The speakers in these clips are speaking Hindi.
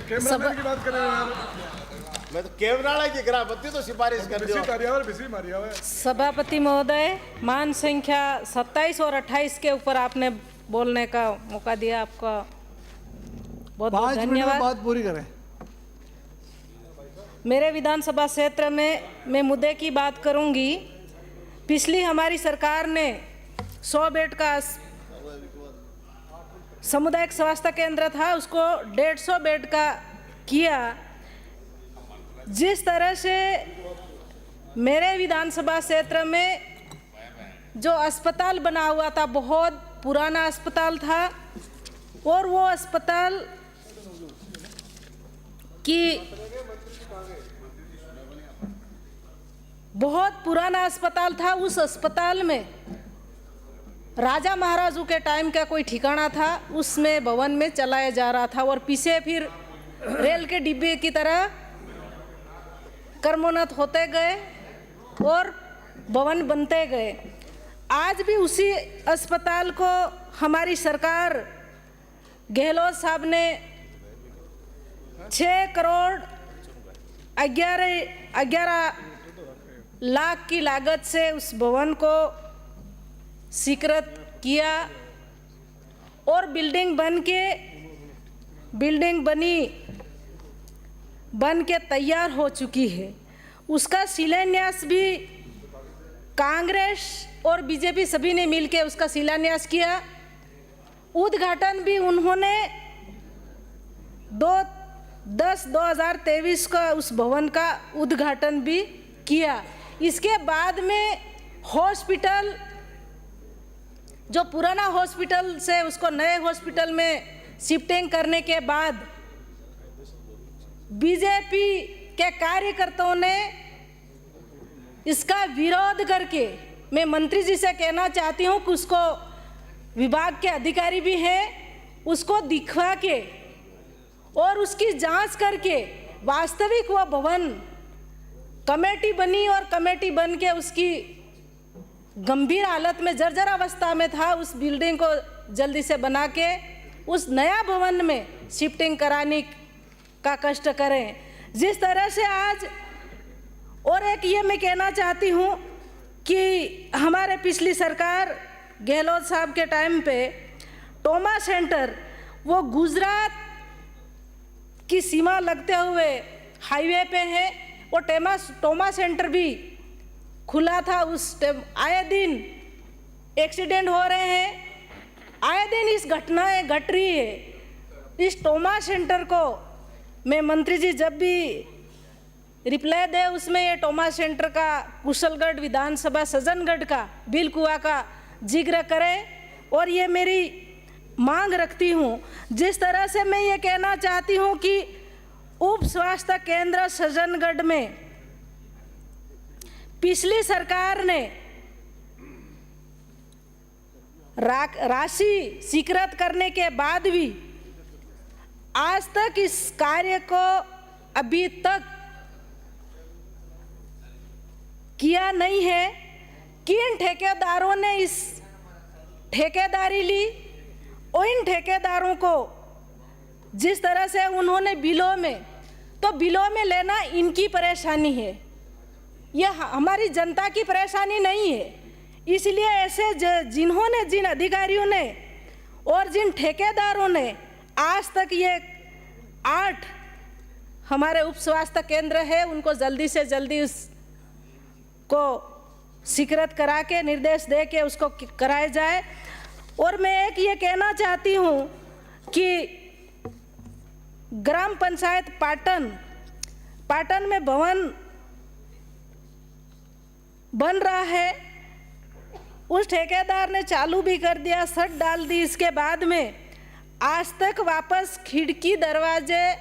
कैमरामैन की बात करें यार। मैं तो कैमरा की करा बत्ती तो सिफारिश कर दियो। सभापति महोदय, मान संख्या 27 और 28 के ऊपर आपने बोलने का मौका दिया, आपका बहुत बहुत धन्यवाद। बात पूरी करें। मेरे विधानसभा क्षेत्र में मैं मुद्दे की बात करूंगी। पिछली हमारी सरकार ने 100 बेड का सामुदायिक स्वास्थ्य केंद्र था, उसको 150 बेड का किया। जिस तरह से मेरे विधानसभा क्षेत्र में जो अस्पताल बना हुआ था, बहुत पुराना अस्पताल था, और वो अस्पताल की बहुत पुराना अस्पताल था। उस अस्पताल में राजा महाराजों के टाइम का कोई ठिकाना था, उसमें भवन में चलाया जा रहा था, और पीछे फिर रेल के डिब्बे की तरह क्रमोन्नत होते गए और भवन बनते गए। आज भी उसी अस्पताल को हमारी सरकार गहलोत साहब ने 6 करोड़ 11 लाख की लागत से उस भवन को स्वीकृत किया, और बिल्डिंग बन के तैयार हो चुकी है। उसका शिलान्यास भी कांग्रेस और बीजेपी सभी ने मिलकर उसका शिलान्यास किया। उद्घाटन भी उन्होंने 10/10/2023 का उस भवन का उद्घाटन भी किया। इसके बाद में हॉस्पिटल, जो पुराना हॉस्पिटल से उसको नए हॉस्पिटल में शिफ्टिंग करने के बाद बीजेपी के कार्यकर्ताओं ने इसका विरोध करके, मैं मंत्री जी से कहना चाहती हूँ कि उसको विभाग के अधिकारी भी हैं, उसको दिखवा के और उसकी जांच करके वास्तविक वह भवन कमेटी बनी, और कमेटी बन के उसकी गंभीर हालत में जर्जर अवस्था में था, उस बिल्डिंग को जल्दी से बना के उस नया भवन में शिफ्टिंग कराने का कष्ट करें। जिस तरह से आज, और एक ये मैं कहना चाहती हूँ कि हमारे पिछली सरकार गहलोत साहब के टाइम पे टोमा सेंटर, वो गुजरात की सीमा लगते हुए हाईवे पे है, वो टोमा सेंटर भी खुला था। उस टाइम आए दिन एक्सीडेंट हो रहे हैं, आए दिन इस घटनाएं घट रही है। इस टोमा सेंटर को मैं मंत्री जी जब भी रिप्लाई दे, उसमें ये टोमा सेंटर का कुशलगढ़ विधानसभा सज्जनगढ़ का बिलकुआ का जिक्र करें, और ये मेरी मांग रखती हूँ। जिस तरह से मैं ये कहना चाहती हूँ कि उप स्वास्थ्य केंद्र सज्जनगढ़ में पिछली सरकार ने राशि स्वीकृत करने के बाद भी आज तक इस कार्य को अभी तक किया नहीं है। किन ठेकेदारों ने इस ठेकेदारी ली, और इन ठेकेदारों को जिस तरह से उन्होंने बिलों में लेना इनकी परेशानी है, यह हमारी जनता की परेशानी नहीं है। इसलिए ऐसे जिन अधिकारियों ने और जिन ठेकेदारों ने आज तक ये 8 हमारे उप स्वास्थ्य केंद्र है, उनको जल्दी से जल्दी उसको स्वीकृत करा के निर्देश दे के उसको कराया जाए। और मैं एक ये कहना चाहती हूँ कि ग्राम पंचायत पाटन में भवन बन रहा है, उस ठेकेदार ने चालू भी कर दिया, छत डाल दी। इसके बाद में आज तक वापस खिड़की, दरवाजे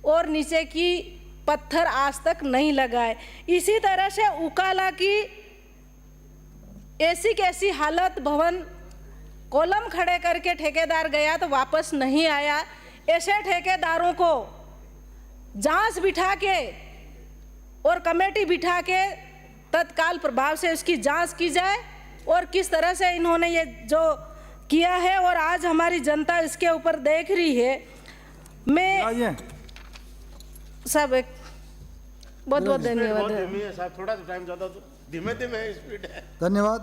और नीचे की पत्थर आज तक नहीं लगाए। इसी तरह से उकाला की ऐसी कैसी हालत, भवन कॉलम खड़े करके ठेकेदार गया तो वापस नहीं आया। ऐसे ठेकेदारों को जांच बिठा के और कमेटी बिठा के तत्काल प्रभाव से उसकी जांच की जाए, और किस तरह से इन्होंने ये जो किया है और आज हमारी जनता इसके ऊपर देख रही है। मैं सब एक बहुत बहुत स्पीड बहुत धन्यवाद। धीमी है साहब, थोड़ा सा टाइम ज़्यादा तो धीमे धीमे स्पीड है। धन्यवाद।